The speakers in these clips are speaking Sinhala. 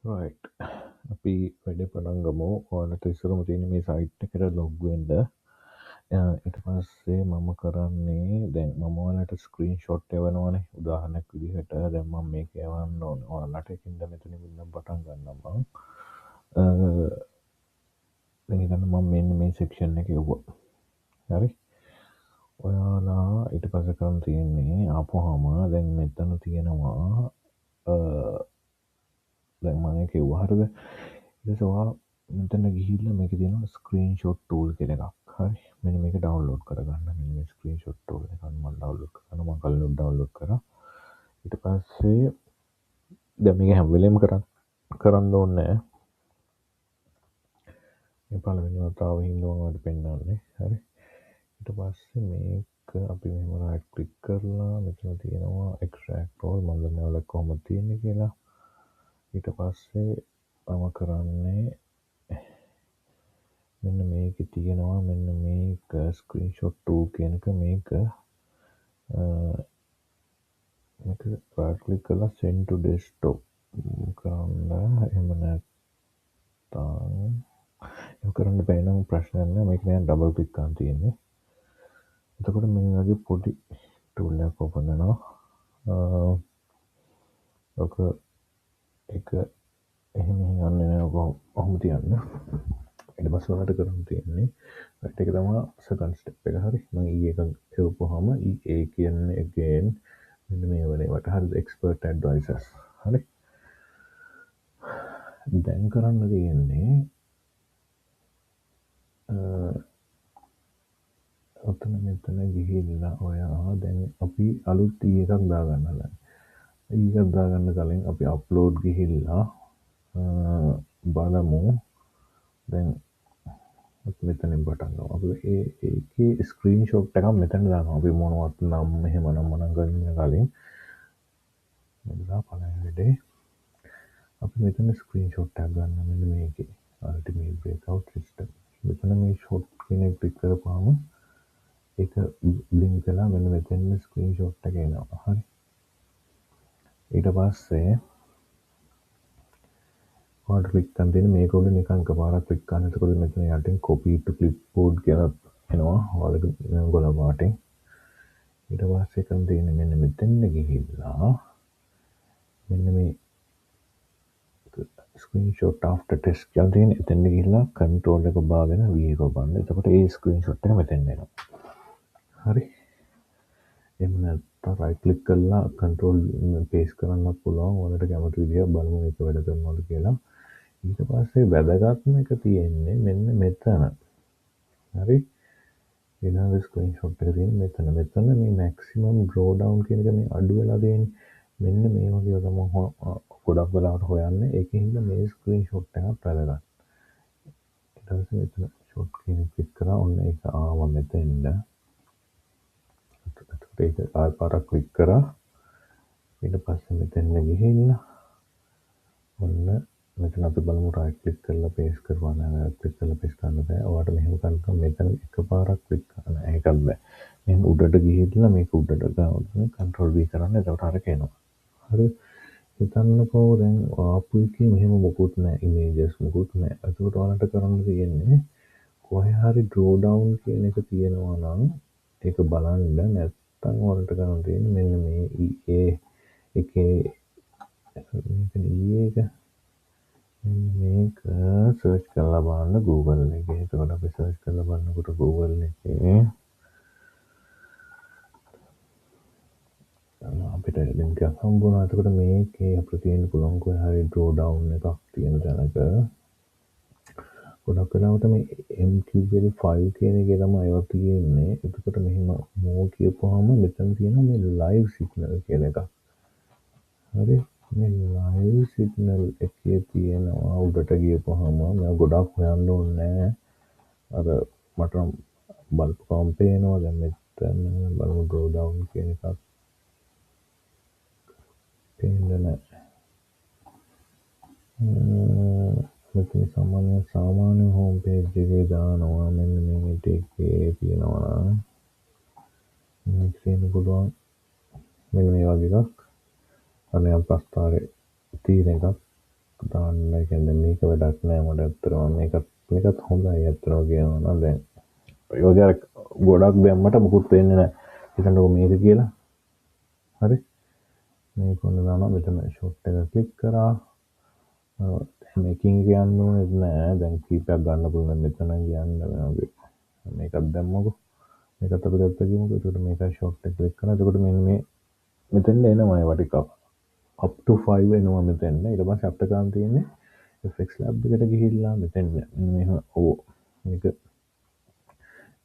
right. අපි වැඩ පටන් ගමු. ඔයාලට ඉස්සරම තියෙන මේ සයිට් එකට ලොග් වෙන්න. ඊට පස්සේ මම කරන්නේ දැන් මම ඔයාලට ස්ක්‍රීන්ෂොට් එවනවානේ. උදාහරණයක් විදිහට දැන් මම මේක එවන්න ඕනේ. ඔයාලට එකින්ද මෙතනින් ඉඳන් පටන් ගන්නම් මම. දැන් හිතන්න මම මෙන්න මේ සෙක්ෂන් එක එවුවා. හරි. ඔයාලා ඊට පස්සේ කරන් තියෙන්නේ ආපුවාම දැන් මෙතන තියෙනවා දැන් මම ඒක එවුවා හරිද? ඊට පස්සේ ඔයා මෙතන ගිහිල්ලා මේකේ තියෙනවා ස්ක්‍රීන්ෂොට් ටූල් කියලා එකක්. හරි. මෙන්න මේක ඩවුන්ලෝඩ් කරගන්න. මෙන්න මේ ස්ක්‍රීන්ෂොට් ටූල් එක මම ඩවුන්ලෝඩ් කරනවා. මම කලින් ඩවුන්ලෝඩ් කරා. ඊට පස්සේ දැන් මේක හැම වෙලෙම කරන්න ඕනේ නැහැ. මේ පළවෙනි වතාව හින්දා මම ඔයාලට පෙන්නන්නේ. හරි. ඊට පස්සේ මේක අපි මෙහෙම රයිට් ක්ලික් කරලා මෙතන තියෙනවා එක්ස්ට්‍රැක්ට් රෝල් මම දන්නේ ඔයාලා කොහොමද තියෙන්නේ කියලා. ඊට පස්සේ මම කරන්නේ මෙන්න මේකේ තියෙනවා මෙන්න මේක ස්ක්‍රීන්ෂොට් 2 කියන එක මේක මේක රයිට් ක්ලික් කරලා send to desktop කරන්න. එහෙම නැත්නම් ඒක කරන්න බෑ නම් ප්‍රශ්නයක් නෑ. මේක නෑ ඩබල් ක්ලික් කරන් තියෙන්නේ. එතකොට මේ වගේ පොඩි ටූල් එකක් ඕපන් වෙනවා. ඔක එක එහෙම යන්නේ නෑ. ඔක ඔහොම තියන්න. ඊට පස්සේ ඔයාලට කරන්න තියෙන්නේ රයිට් එක තමයි සෙකන්ඩ් ස්ටෙප් එක. හරි. මම E එක එවපුවාම E කියන්නේ again මෙන්න මේ වලේවට හරිද expert advisors. හරි. දැන් කරන්න තියෙන්නේ ඔතන මෙතන ගිහිල්ලා ඔයා දැන් අපි අලුත් E එකක් දාගන්න හදන්නේ. E එකක් දාගන්න කලින් අපි අප්ලෝඩ් ගිහිල්ලා බලමු දැන් මෙතනින් පටන් ගමු. අපි ඒකේ ස්ක්‍රීන්ෂොට් එකක් මෙතන දානවා. අපි මොනවත් නම් මෙහෙම නම් ගන්න කලින් මෙන්න පළවෙනි වෙලේ අපි මෙතන ස්ක්‍රීන්ෂොට් එකක් ගන්න මෙන්න මේකේ ultimate breakout system. මෙතන මේ ෂොට් කියන එක ක්ලික් කරපුවාම ඒක ලින්ක් වෙලා මෙන්න මෙතන ස්ක්‍රීන්ෂොට් එක එනවා. හරි. ඊට පස්සේ ඔයාලට ක්ලික් කරන් දෙන්න මේක උඩ නිකන් එකපාරක් ක්ලික් කරන්න. එතකොට මෙතන යටින් copy to clipboard කියලා එනවා. ඔයාලගේ ගොඩ පාටින්. ඊට පස්සේ කරන් දෙන්නේ මෙන්න මෙතන ගිහිල්ලා මෙන්න මේ ස්ක්‍රීන්ෂොට් ආෆ්ටර් ටෙස්ට් කියලා තියෙන එතන ගිහිල්ලා කන්ට්‍රෝල් එක බාගෙන V එක ඔබන්න. එතකොට ඒ ස්ක්‍රීන්ෂොට් එක මෙතෙන් එනවා. හරි. එහෙම නැත්නම් රයිට් ක්ලික් කරලා කන්ට්‍රෝල් පේස්ට් කරන්නත් පුළුවන්. ඔයාලට කැමති විදිහට බලමු මේක වැඩ කරනවද කියලා. ඊට පස්සේ වැදගත්ම එක තියෙන්නේ මෙන්න මෙතන. හරි. ඊළඟ ස්ක්‍රීන්ෂොට් එක තියෙන්නේ මෙතන. මෙතන මේ මැක්සිමම් ඩ්‍රෝ ඩවුන් කියන එක මේ අඩු වෙලා තියෙන්නේ. මෙන්න මේ වගේ තමයි ගොඩක් වෙලාවට හොයන්නේ. ඒකෙන් හින්දා මේ ස්ක්‍රීන්ෂොට් එකක් වැදගත්. ඊට පස්සේ මෙතන ෂොට් කියන එක ක්ලික් කරා. ඔන්න ඒක ආවා මෙතෙන්ද. එතකොට ඒක ආයෙ පාරක් ක්ලික් කරා. ඊට පස්සේ මෙතෙන්ද ගිහිල්ලා ඔන්න මෙතන අපි බලමු රයිට් ක්ලික් කරලා පේස්ට් කරනවා නේද? ක්ලික් කරලා පේස්ට් කරන්න බෑ. ඔයාලට මෙහෙම කරන්න මෙතන එකපාරක් ක්ලික් කරන්න. ඒකත් බෑ. මෙහෙම උඩට ගිහිල්ලා මේක උඩට ගාවුනේ කන්ට්‍රෝල් V කරන්න. එතකොට අර කේනවා. හරි. හිතන්නකෝ දැන් ආපු එකේ මෙහෙම මොකුත් නැහැ. ඉමේජස් මොකුත් නැහැ. එතකොට ඔයාලට කරන්න තියෙන්නේ කොහේ හරි ඩ්‍රෝ ඩවුන් කියන එක තියෙනවා නම් ඒක බලන්න. නැත්තම් ඔයාලට කරන්න තියෙන්නේ මෙන්න මේ එකේ මේක මේක සර්ච් කරලා බලන්න Google එකේ. එතකොට අපි සර්ච් කරලා බලනකොට Google එකේ අපිට ලින්ක් එකක් හම්බුණා. එතකොට මේකේ අපිට තියෙන්න පුළුවන් කොහේ හරි ඩ්‍රෝ ඩවුන් එකක් තියෙන තැනක ගොඩක් වෙලාවට මේ MQL ෆයිල් කියන එකේ තමයි ඒවා තියෙන්නේ. එතකොට මෙහෙම මෝ කියපුවාම මෙතන තියෙනවා මේ ලයිව් සිග්නල් කියලා එකක්. හරි. මේ ලයිව් සිග්නල් එකේ තියෙනවා උඩට ගියපුවාම මම ගොඩක් හොයන්න ඕනේ නැහැ. අර මට බලපුවම පේනවා දැන් මෙතන බලමු ඩ්‍රෝ ඩවුන් කියන එකක් පේන්නේ නැහැ. මෙතන සාමාන්‍ය හෝම් පේජ් එකේ දානවා මෙන්න මේ ටිකේ තියෙනවා මේක තියෙන්න පුළුවන් මෙන්න මේ වගේ එකක්. අනේ ප්‍රස්තාරේ තියෙන එකක් දාන්න කියන්නේ මේක වැඩක් නෑ මට ඇත්තටම මේකත් හොඳයි ඇත්තටම කියනවා නම් දැන් ඒ වගේ අර ගොඩක් දැම්මට මුකුත් වෙන්නේ නෑ හිතන්නකෝ මේක කියලා හරි මේක ඔන්න දානවා මෙතන ෂොට් එක ක්ලික් කරා මේකින් කියන්න ඕනේ නෑ දැන් කීපයක් ගන්න පුළුවන් මෙතන කියන්න වගේ මේකත් දැම්මකෝ මේකත් අපි ගත්තා කියමුකෝ ඒකට මේක ෂොට් එක ක්ලික් කරා එතකොට මෙන්න මේ මෙතෙන්ද එනවා ඒවා ටිකක් up to 5 එනවා මෙතෙන් ඊට පස්සේ අපිට ගන්න තියෙන්නේ FX lab එකට ගිහිල්ලා මෙතෙන් මෙහෙම ඕ මේක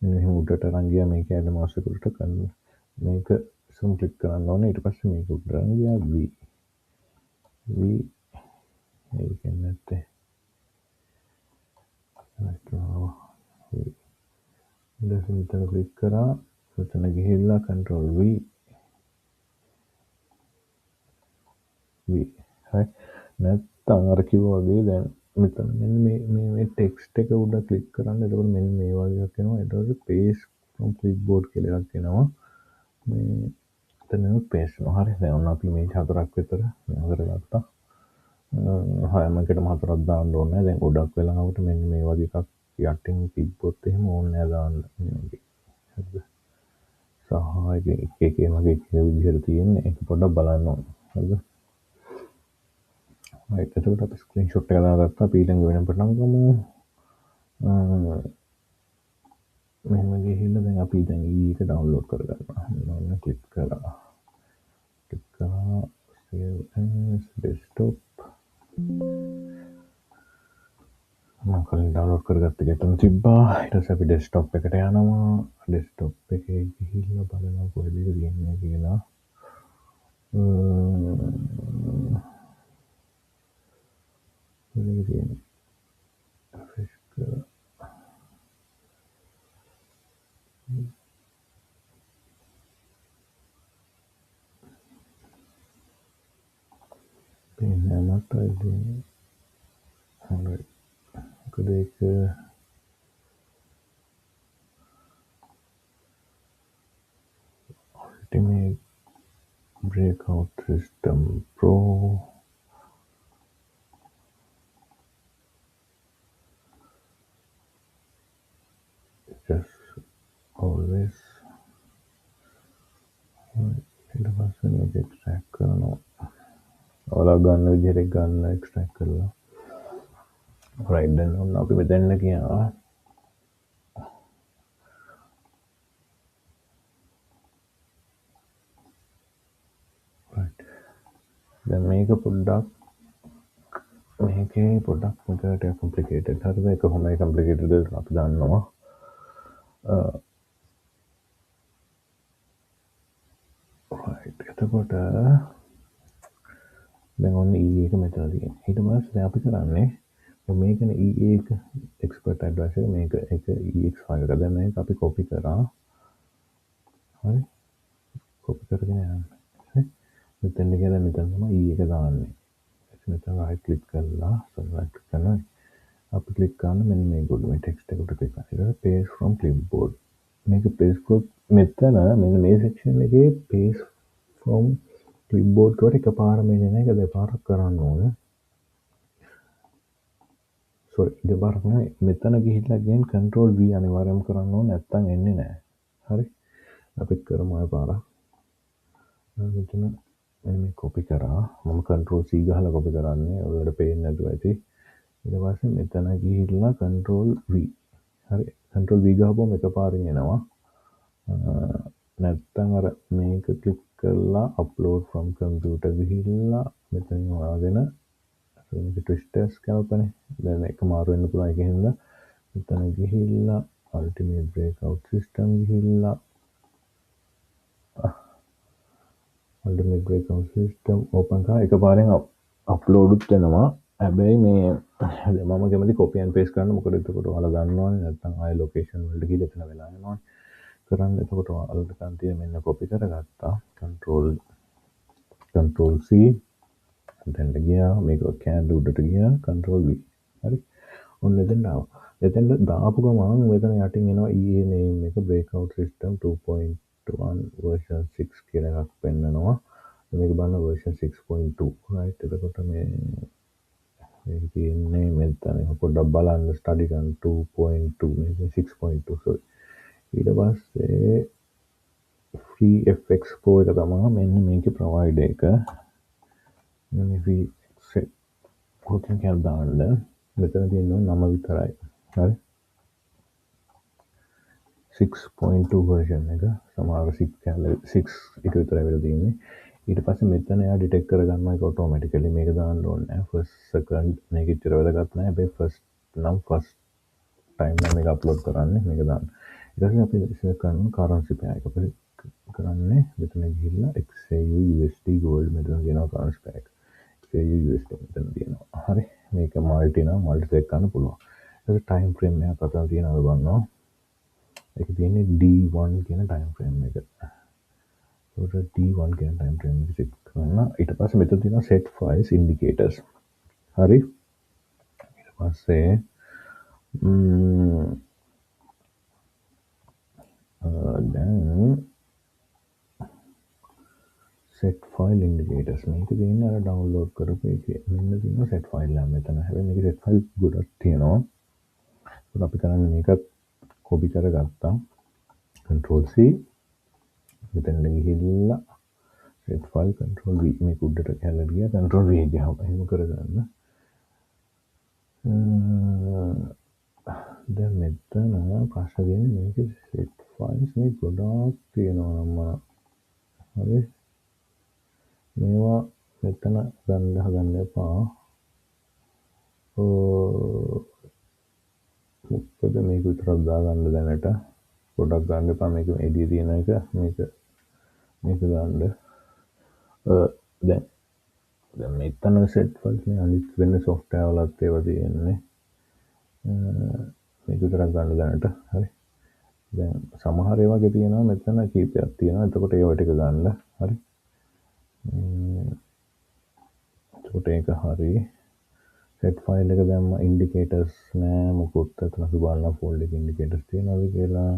මෙහෙම උඩට අරන් ගියා මේක ඇඩ් මාස් එකට කරන්න මේක සම් ක්ලික් කරන්න ඕනේ ඊට පස්සේ මේක උඩට අරන් ගියා V ඒක නැත්තේ ඊට මෙතන ක්ලික් කරා මෙතන ගිහිල්ලා control V හරි නැත්තම් අර කිව්වා වගේ දැන් මෙතන මෙන්න මේ ටෙක්ස්ට් එක උඩ ක්ලික් කරන්න එතකොට මෙන්න මේ වගේ එකක් එනවා ඊට පස්සේ paste from clipboard කියලා එකක් එනවා මේ එතන paste වෙනවා හරි දැන් ඔන්න අපි මේ 4ක් විතර කරගත්තා හැමකටම 4ක් දාන්න ඕනේ දැන් ගොඩක් වෙලාවට මෙන්න මේ වගේ එකක් යටින් තිබ්බොත් එහෙම ඕනේ නෑ දාන්න මේ වගේ හරිද සහ එක වගේ විදිහට තියෙන්නේ ඒක පොඩ්ඩක් බලන්න ඕනේ හරිද right එතකොට අපි ස්ක්‍රීන්ෂොට් එක දාගත්තා අපි ඊළඟ වෙන පටන් ගමු මෙහෙම ගිහිල්ලා දැන් අපි දැන් ඊට ඩවුන්ලෝඩ් කරගන්නවා මම ක්ලික් කරා save as desktop මම කලින් ඩවුන්ලෝඩ් කරගත්ත ගැටුම් තිබ්බා ඊට පස්සේ අපි ඩෙස්ක්ටොප් එකට යනවා ඩෙස්ක්ටොප් එකේ ගිහිල්ලා බලනවා කොහෙද තියෙන්නේ කියලා මේක තියෙන්නේ රිෆ්‍රෙෂ් කරලා පේන්නේ මට ඉතින් හරි මොකද ඒක ultimate breakout system pro just always ඊට පස්සේ මේක එක්ස්ට්‍රැක්ට් කරනවා ඔයාලා ගන්න විදිහට ගන්න එක්ස්ට්‍රැක්ට් කරලා right දැන් ඔන්න අපි මෙතන ගියා right දැන් මේක පොඩ්ඩක් මේකේ පොඩ්ඩක් මේකට complicated හරිද ඒක කොහොමයි complicated අපි දන්නවා right එතකොට දැන් ඔන්න E එක මෙතන තියෙනවා ඊට පස්සේ අපි කරන්නේ මේකනේ E එක expert advice එක මේක එක EX5 එක දැන් මේක අපි copy කරා හරි copy කරගෙන යන්න හරි මෙතන ගිහලා මෙතන තමයි E එක දාන්නේ මෙතන right click කරලා select කරනවා අපි click කරන මෙන්න මේ ගොඩ මේ text එකට click කරලා ඊට paste from clipboard මේක paste කරොත් මෙතන මෙන්න මේ section එකේ paste from clipboard කට එකපාරම එන්නේ නැහැ ඒක දෙපාරක් කරන්න ඕනේ sorry දෙපාරක් නෙවෙයි මෙතන ගිහිල්ලා again control V අනිවාර්යයෙන්ම කරන්න ඕනේ නැත්තම් එන්නේ නැහැ හරි අපි කරමු ආය පාරක් මෙතන මේ copy කරා මම control C ගහලා copy කරන්නේ ඔයාලට පේන්නේ නැතුව ඇති ඊට පස්සේ මෙතන ගිහිල්ලා control V හරි control V ගහපුවම එකපාරින් එනවා නැත්තම් අර මේක click කරලා upload from computer ගිහිල්ලා මෙතනින් හොයාගෙන මේක twisters කල්පනේ දැන් එක මාරු වෙන්න පුළුවන් ඒක හින්දා මෙතන ගිහිල්ලා ultimate breakout system ගිහිල්ලා ultimate breakout system open කරා එකපාරෙන් upload උත් වෙනවා හැබැයි මේ මම කැමති copy and paste කරන්න මොකද එතකොට ඔයාලා දන්නවනේ නැත්නම් ආයෙ location වලට ගිහලා එතන වෙලා යනවා කරන්න එතකොට ඔයාලට ගන්න තියෙන මෙන්න copy කරගත්තා control C එතනට ගියා මේක can උඩට ගියා control V හරි ඔන්න එතෙන්ට ආවා එතෙන්ට දාපු ගමන් මෙතන යටින් එනවා EA name එක breakout system 2.1 version 6 කියලා එකක් පෙන්නනවා මේක බලන්න version 6.2 right එතකොට මේ මේක තියෙන්නේ මෙතන පොඩ්ඩක් බලන්න ස්ටඩි කරන්න 2.2 මේක 6.2 sorry ඊට පස්සේ free fx pro එක තමයි මෙන්න මේකේ ප්‍රොවයිඩර් එක මෙන්න free කොටින් කියලා දාන්න මෙතන තියෙනවා නම විතරයි හරි 6.2 version එක සමහර 6 කැලේ 6 එක විතර වෙලා තියෙන්නේ ඊට පස්සේ මෙතන එයා ඩිටෙක්ට් කරගන්නවා ඒක ඔටෝමැටිකලි මේක දාන්න ඕනේ නැහැ ෆස්ට් සෙකන්ඩ් මේක ඉතර වැදගත් නැහැ හැබැයි ෆස්ට් ටයිම් නම් මේක අප්ලෝඩ් කරන්නේ මේක දාන්න ඊට පස්සේ අපි ඉස්සෙල්ලා කරන කරන්සි පෑ එක අපි කරන්නේ මෙතන ගිහිල්ලා XAU USD gold මෙතන තියෙනවා කරන්සි පෑ එක XAU USD මෙතන තියෙනවා හරි මේක මල්ටි නම් මල්ටි සෙලෙක්ට් කරන්න පුළුවන් ඊට පස්සේ ටයිම් ෆ්‍රේම් එකක් අතන තියෙනවද බලනවා ඒක තියෙන්නේ D1 කියන ටයිම් ෆ්‍රේම් එක. ඒකට D1 කියන ටයිම් ෆ්‍රේම් එක සෙට් කරන්න. ඊට පස්සේ මෙතන තියෙනවා set files indicators. හරි. ඊට පස්සේ දැන් set file indicators මේක තියෙන්නේ අර ඩවුන්ලෝඩ් කරපු එකේ. මෙන්න තියෙනවා set file එක මෙතන. හැබැයි මේක set file ගොඩක් තියෙනවා. ඒක අපි කරන්නේ මේකත් copy කරගත්තා. control C මෙතන ගිහිල්ලා set file control V මේක උඩට ගහලා ගියා control V ගියාම එහෙම කරගන්න දැන් මෙතන ප්‍රශ්න තියෙන්නේ මේක set files මේ ගොඩාක් තියෙනවා නම් හරි මේවා මෙතන ගන්න හදන්න එපා මොකද මේක විතරක් දාගන්න දැනට පොඩක් ගන්න එපා මේක එළිය තියෙන එක මේක ගන්න දැන් මෙතන set files මේ අනිත් වෙන software වලත් ඒවා තියෙන්නේ මේක විතරක් ගන්න දැනට හරි දැන් සමහර ඒවාගේ තියෙනවා මෙතන කීපයක් තියෙනවා එතකොට ඒවා ටික ගන්න හරි එතකොට ඒක හරි set file එක දැම්ම indicators නෑ මොකොත් අතන අපි බලන folder එකේ indicators තියෙනවද කියලා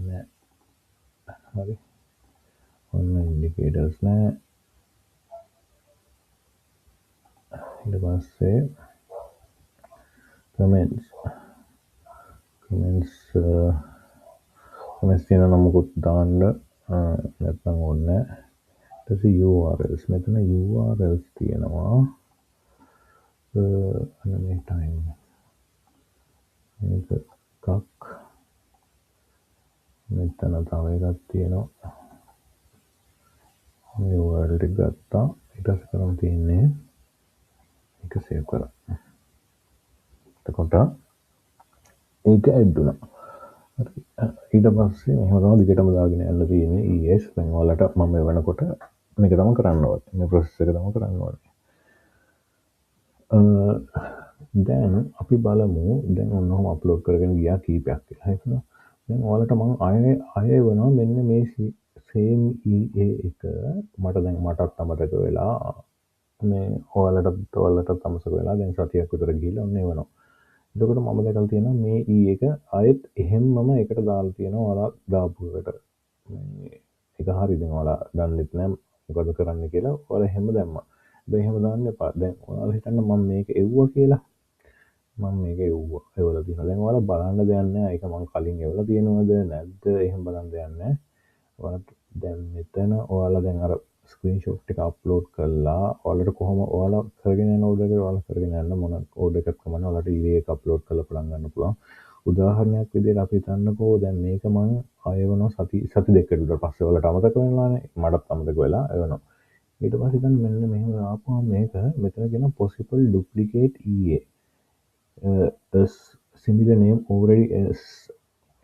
නෑ හරි ඔන්න indicators නෑ ඊට පස්සේ comments තියෙන නමකුත් දාන්න නැත්නම් ඕනේ ඊට පස්සේ URLs මෙතන URLs තියෙනවා අන්න මේ time මේක එකක් මෙතන තව එකක් තියෙනවා මේ URL එක ගත්තා ඊට පස්සේ කරන් තියෙන්නේ ඒක සේව් කරා එතකොට ඒක ඇඩ් වුණා ඊට පස්සේ මෙහෙම තමයි දිගටම දාගෙන යන්න තියෙන්නේ ES දැන් ඔයාලට මම වෙනකොට මේක තමයි කරන්න ඕනේ මේ process එක තමයි කරන්න ඕනේ දැන් අපි බලමු දැන් ඔන්නෝම අප්ලෝඩ් කරගෙන ගියා කීපයක් කියලා හරිද දැන් ඔයාලට මම ආයෙ වෙනවා මෙන්න මේ same EA එක මටත් අමතක වෙලා මේ ඔයාලට අමතක වෙලා දැන් සතියක් විතර ගිහිල්ලා ඔන්න එවනවා එතකොට මම දැකලා තියෙනවා මේ E එක ආයෙත් එහෙම්මම එකට දාලා තියෙනවා ඔයාලා දාපු එකට මේ ඒක හරි දැන් ඔයාලා දන්නෙත් නෑ මොකද කරන්න කියලා ඔයාලා එහෙම දැම්මා හැබැයි එහෙම දාන්න එපා දැන් ඔයාලා හිතන්න මම මේක එව්වා කියලා මම මේක එවලා තියෙනවා දැන් ඔයාලා බලන්න දෙයක් නෑ ඒක මම කලින් එවලා තියෙනවද නැද්ද එහෙම බලන්න දෙයක් නෑ ඔයාලා දැන් මෙතන ඔයාලා දැන් අර ස්ක්‍රීන්ෂොට් එක අප්ලෝඩ් කළා ඔයාලට කොහොම ඔයාලා කරගෙන යන ඕඩර් එක ඔයාලා කරගෙන යන්න මොන ඕඩර් එකක් කමන්න ඔයාලට ඊයේ එක අප්ලෝඩ් කරලා පටන් ගන්න පුළුවන් උදාහරණයක් විදිහට අපි හිතන්නකෝ දැන් මේක මම ආයෙවනවා සති දෙකකට විතර පස්සේ ඔයාලට අමතක වෙනවානේ මටත් අමතක වෙලා එවනවා ඊට පස්සේ හිතන්න මෙන්න මෙහෙම ආපුවම මේක මෙතන කියන possible duplicate EA a similar name already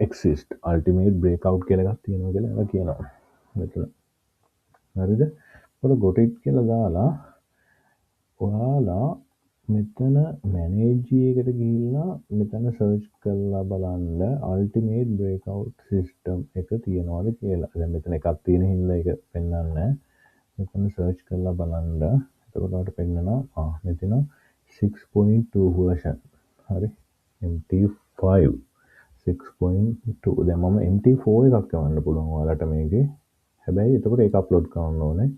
exist ultimate breakout කියලා එකක් තියෙනවා කියලා එයා කියනවා මෙතන හරිද ඔයාලා got it කියලා දාලා ඔයාලා මෙතන manage එකට ගිහිල්ලා මෙතන search කරලා බලන්න ultimate breakout system එක තියෙනවද කියලා දැන් මෙතන එකක් තියෙන හින්දා ඒක පෙන්වන්නේ මෙතන search කරලා බලන්න එතකොට ඔයාලට පෙන්නනවා මෙතන 6.2 version හරි MT5 6.2 දැන් මම MT4 එකක් ගන්න පුළුවන් ඔයාලට මේකේ හැබැයි එතකොට ඒක අප්ලෝඩ් කරන්න ඕනේ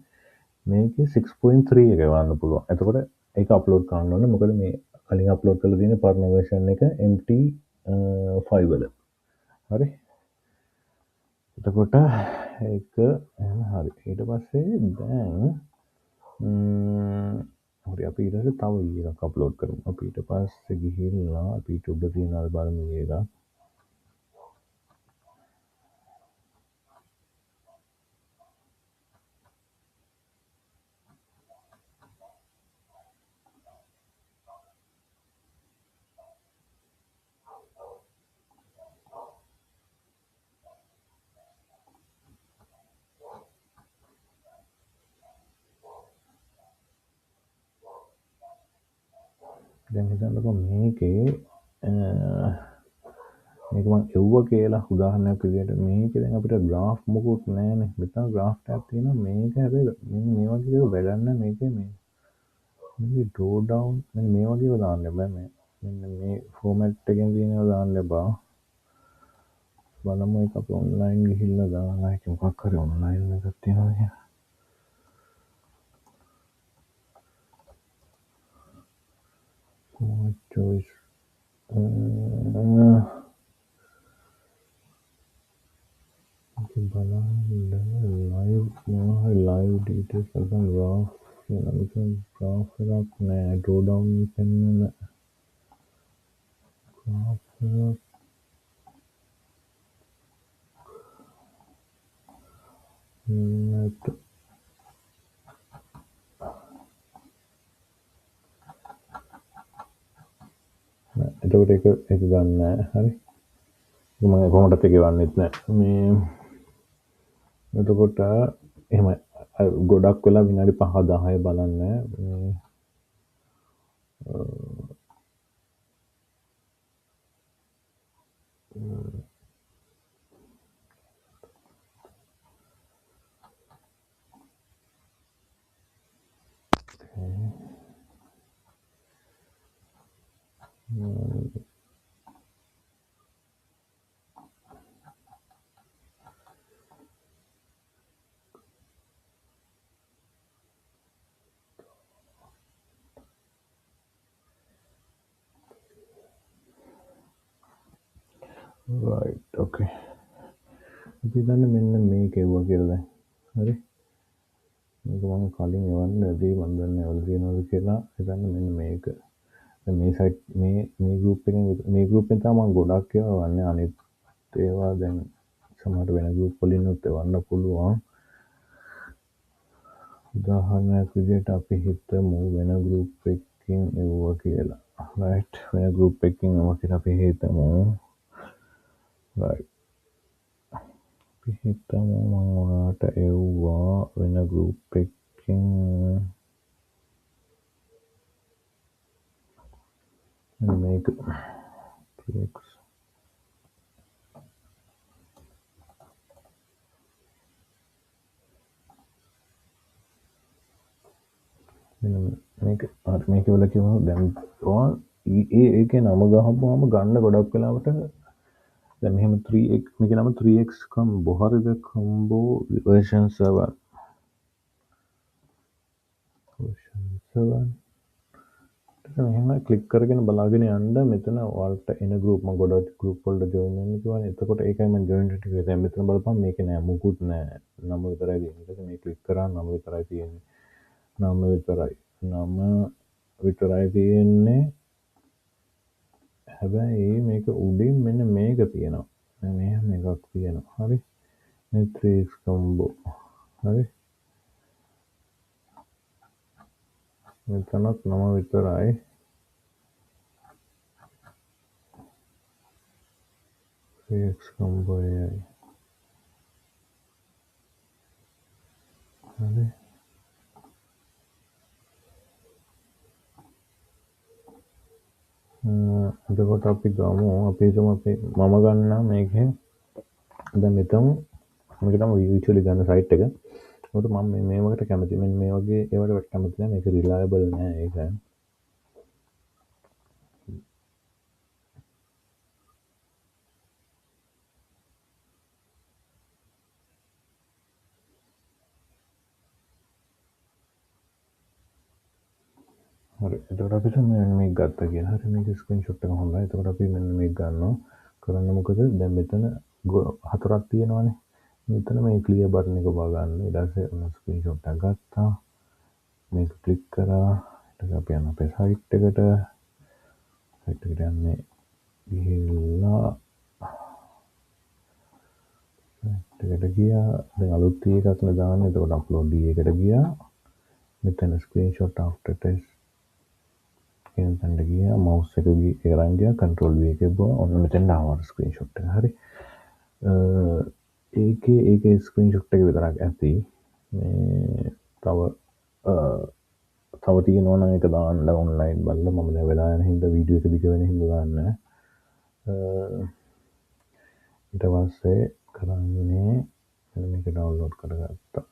මේකේ 6.3 එක ගන්න පුළුවන් එතකොට ඒක අප්ලෝඩ් කරන්න ඕනේ. මොකද මේ කලින් අප්ලෝඩ් කරලා තියෙන පරණ version එක MT5 වල. හරි. එතකොට ඒක එහෙම හරි. ඊට පස්සේ දැන් හරි අපි ඊට පස්සේ තව එකක් අප්ලෝඩ් කරමු. අපි ඊට පස්සේ ගිහිල්ලා අපි ඊට උඩ තියෙන අර බලමු එක. දැන් හිතන්නකෝ මේකේ මේක මම එව්ව කියලා උදාහරණයක් විදිහට මේකේ දැන් අපිට graph මොකුත් නැහැනේ. මෙතන graph ටැබ් තියෙනවා. මේක හැබැයි මෙන්න මේ වගේ එක වැඩක් නැහැ මේකේ මේ draw down මෙන්න මේ වගේ ඒවා දාන්න බෑ මේ. මෙන්න මේ format එකෙන් තියෙන ඒවා දාන්න එපා. බලමු ඒක අපි online ගිහිල්ලා දාලා ඒක මොකක් හරි online එකක් තියෙනවා කියලා. Format choice live details අරගෙන graph වෙනකන් graph එකක් නෑ draw down පෙන්වන graph එකක් නැත. එතකොට ඒක දන්නේ නෑ. හරි. මම කොහොමදත් ඒක වන්නෙත් නෑ. මේ එතකොට එහෙම ගොඩක් වෙලා විනාඩි 5 10 බලන්න right okay අපි දන්නේ මෙන්න මේක එවුවා කියලා දැන් හරි මේක මම කලින් එවන්නදී මම දන්නේ වල තියනවද කියලා හිතන්න මෙන්න මේක දැන් මේ සයිට් මේ group එකෙන් මේ group එකෙන් තමයි මම ගොඩක් ඒවා වන්නේ අනිත් ඒවා දැන් සමහර වෙන group වලින් උත් එවන්න පුළුවන් උදාහරණයක් විදිහට අපි හිතමු වෙන group එකකින් එවුවා කියලා right වෙන group එකකින් එවුවා කියලා අපි හිතමු right අපි හිතමු මම ඔයාලට එව්වා වෙන group එකකින් මේක 3x මේක වල කියමු දැන් ඔයා ඒකේ නම ගහපුවාම ගන්න ගොඩක් වෙලාවට දැන් මෙහෙම 3x මේකේ නම 3x combo හරිද combo version 7 එහෙම ක්ලික් කරගෙන බලාගෙන යන්න මෙතන ඔයාලට එන group මම ගොඩක් group වලට join වෙන්න කිව්වනේ එතකොට ඒකයි මම join ටික දැන් මෙතන බලපන් මේකේ නෑ මුකුත් නෑ නම විතරයි තියෙන්නේ ඊට පස්සේ මේ ක්ලික් කරා නම විතරයි තියෙන්නේ නම විතරයි තියෙන්නේ හැබැයි මේක උඩින් මෙන්න මේක තියෙනවා මෙහෙම එකක් තියෙනවා හරි මේ 3x combo හරි මෙතනත් නම විතරයි 3x combo එකයි හරි එතකොට අපි ගමු අපි හිතමු අපි මම ගන්නවා මේකෙන් දැන් මෙතන මේක තමයි usually ගන්න සයිට් එක. ඒකට මම මේ වගේ කැමති. මෙන්න මේ වගේ ඒවට කැමති නෑ. මේක reliable නෑ ඒක. හරි. එතකොට අපිට මෙන්න මේක ගත්තා කියලා. හරි මේක ස්ක්‍රීන්ෂොට් එක හොඳයි. එතකොට අපි මෙන්න මේක ගන්නවා. කරන්න මොකද? දැන් මෙතන හතරක් තියෙනවානේ. මෙතන මේ ක්ලියර් බටන් එක ඔබා ගන්න. ඊට පස්සේ ඔන්න ස්ක්‍රීන්ෂොට් එක ගත්තා. මේක ක්ලික් කරා. ඊට පස්සේ අපි යන අපේ සයිට් එකට. සයිට් එකට යන්නේ ගිහිල්ලා සයිට් එකට ගියා. දැන් අලුත් එකක් නේ දාන්නේ. එතකොට අප්ලෝඩ් එකට ගියා. මෙතන ස්ක්‍රීන්ෂොට් ආෆ්ටර් ටෙස්ට් කියන තැනට ගියා. මවුස් එක අරන් ගියා. කන්ට්‍රෝල් V එකේ බෝ ඔන්න මෙතෙන් ආවා ස්ක්‍රීන්ෂොට් එක. හරි. ඒකේ ස්ක්‍රීන්ෂොට් එක විතරක් ඇති. මේ තව තව තියෙනවා නම් ඒක දාන්න ඔන්ලයින් බලලා මම දැන් වෙලා යන හින්දා වීඩියෝ එක දිග වෙන හින්දා දාන්නේ ඊට පස්සේ කරන්නේ මෙන්න මේක ඩවුන්ලෝඩ් කරගත්තා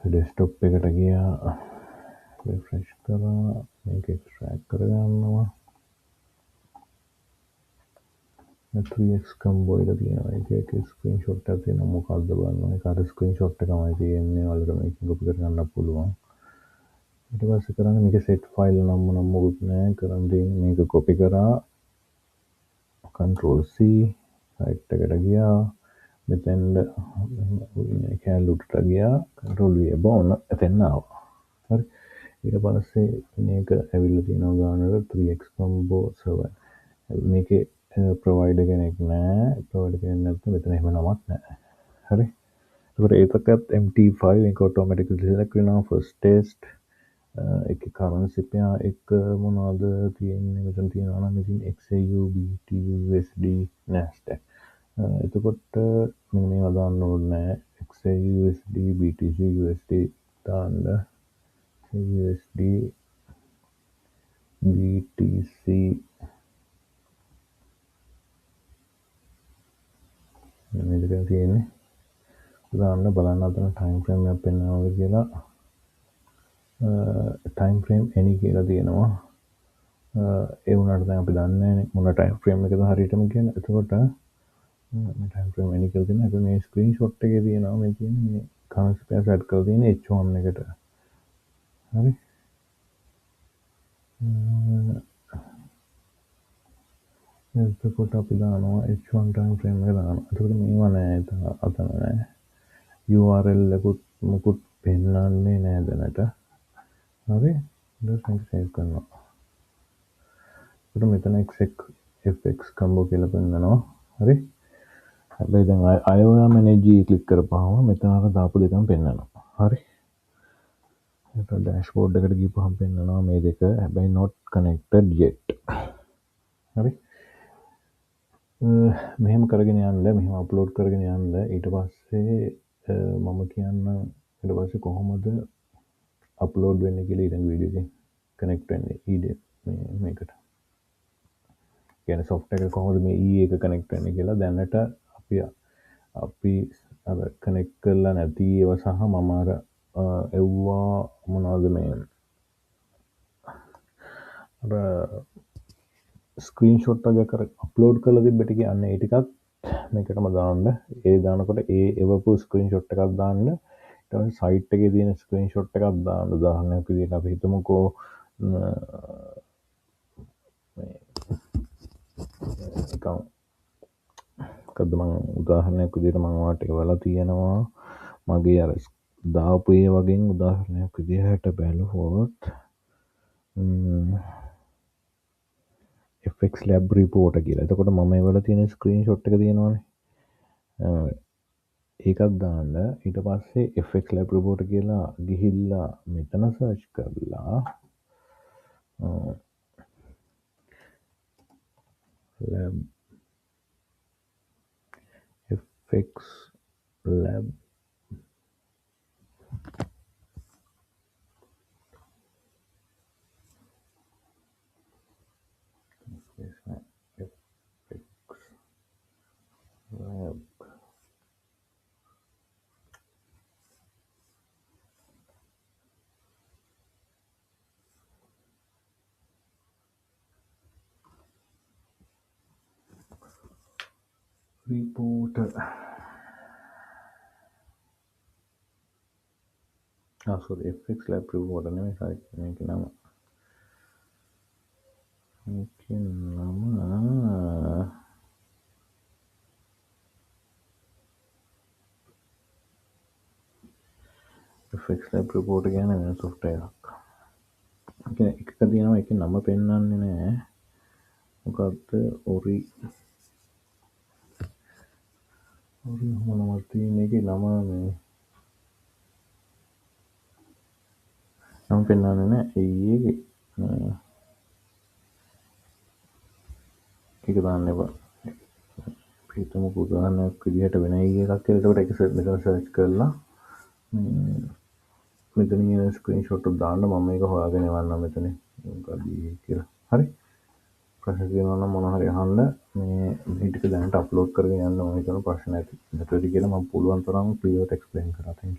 ඩෙස්ක්ටොප් එකට ගියා රිෆ්‍රෙෂ් කරා මේක එක්ස්ට්‍රැක්ට් කරගන්නවා 3x කම්බෝ එක තියෙනවා ඒක ස්ක්‍රීන්ෂොට් එකක් තියෙනවා මොකක්ද බලන්න ඒකට ස්ක්‍රීන්ෂොට් එකමයි තියෙන්නේ ඔයාලට මේක කොපි කරගන්න පුළුවන් ඊට පස්සේ කරන්නේ මේක සෙට් ෆයිල් නම් මොකුත් නැහැ කරන් දෙන්නේ මේක කොපි කරා control C සයිට් එකට ගියා මෙතෙන්ද කැලුටට ගියා control V බෝන එතෙන් ආවා හරි ඊට පස්සේ මේක ඇවිල්ලා තියෙනවා ගානට 3x combo 7 මේකේ ප්‍රොවයිඩර් කෙනෙක් නැහැ ප්‍රොවයිඩර් කෙනෙක් නැත්නම් මෙතන එහෙම නමක් නැහැ හරි එතකොට ඒකත් MT5 ඒක ඔටෝමැටිකලි සිලෙක්ට් වෙනවා first test එක කරන්සි පෙයා එක මොනවද තියෙන්නේ මෙතන තියෙනවා නම් ඉතින් XAU BT USD Nasdaq එතකොට මෙන්න මේවා දාන්න ඕනේ XAU USD BTC USD දාන්න USD BTC මේ දෙක තියෙන්නේ දාන්න බලන්න අතන ටයිම් ෆ්‍රේම් එකක් පෙන්වනවා කියලා ටයිම් ෆ්‍රේම් any කියලා තියෙනවා ඒ වුණාට දැන් අපි දන්නේ නැහැ මොන ටයිම් ෆ්‍රේම් එකද හරියටම කියන්නේ එතකොට මේ ටයිම් ෆ්‍රේම් any කියලා තියෙනවා අපි මේ ස්ක්‍රීන්ෂොට් එකේ තියෙනවා මේ කියන්නේ මේ කමෙන්ට්ස් පෙයා සෙට් කරලා තියෙන H1 එකට හරි එතකොට අපි දානවා H1 ටයිම් ෆ්‍රේම් එක දානවා එතකොට මේවා නෑ අතන නෑ URL එකකුත් මුකුත් පෙන්වන්නේ නෑ දැනට හරි ඊට පස්සේ සේව් කරනවා එතකොට මෙතන FX combo කියලා පෙන්නනවා හරි හැබැයි දැන් අයෝයා මැනේජ් ක්ලික් කරපුවාම මෙතන අර දාපු දෙකම පෙන්නනවා හරි එතකොට ඩෑෂ්බෝඩ් එකට ගිහපුවාම පෙන්නනවා මේ දෙක හැබැයි not connected yet හරි මෙහෙම කරගෙන යන්න මෙහෙම අප්ලෝඩ් කරගෙන යන්න ඊට පස්සේ මම කියන්න ඊට පස්සේ කොහොමද අප්ලෝඩ් වෙන්නේ කියලා ඊළඟ වීඩියෝ එකෙන් කනෙක්ට් වෙන්නේ මේකට කියන්නේ software එක කොහොමද මේ E එක කනෙක්ට් වෙන්නේ කියලා දැනට අපි අර කනෙක්ට් කරලා නැති ඒවා සහ මම අර එව්වා මොනවද මේ අර ස්ක්‍රීන්ෂොට් වගේ කර අප්ලෝඩ් කරලා තිබ්බ ටික යන්නේ ඒ ටිකත් මේකටම දාන්න ඒ දානකොට ඒ එවපු ස්ක්‍රීන්ෂොට් එකක් දාන්න ඊට පස්සේ සයිට් එකේ තියෙන ස්ක්‍රීන්ෂොට් එකක් දාන්න උදාහරණයක් විදිහට අපි හිතමුකෝ මේ මොකද්ද මම උදාහරණයක් විදිහට මම ඔයාලට එවලා තියෙනවා මගේ අර දාපු ඒ වගේ උදාහරණයක් විදිහට බැලුවොත් FX lab report කියලා. එතකොට මම ඒවල තියෙන ස්ක්‍රීන්ෂොට් එක තියෙනවානේ. ඒකත් දාන්න ඊට පස්සේ FX lab report කියලා ගිහිල්ලා මෙතන සර්ච් කරලා lab FX lab FX lab report sorry FX Lab report නෙමෙයි සයිට් මේකේ නම. මේකේ නම FX Lab report කියන්නේ වෙන software එකක්. එක තියෙනවා ඒකේ නම පෙන්වන්නේ නැහැ. මොකක්ද ඔරි මොනවද තියෙන්නේ ඒකේ නම මේ නම් පෙන්වන්නේ නැහැ. ඒකේ ඒක දාන්න එපා. පිටුම උදාහරණයක් විදිහට වෙන එකක් කියලා ඒකට ඒක මෙතන සර්ච් කරලා මෙතන ඉන්න ස්ක්‍රීන්ෂොට් එක දාන්න මම මේක හොයාගෙන එවන්නම් මෙතන මොකක්ද කියලා. හරි. ප්‍රශ්න තියෙනවා නම් මොනවා හරි අහන්න මේ ටික දැනට අප්ලෝඩ් කරගෙන යන්න ඕනේ කරන ප්‍රශ්න ඇති. නැත්නම් කියලා මම පුළුවන් තරම් ක්ලියර්ට එක්ස්ප්ලেইন කරා. Thank you.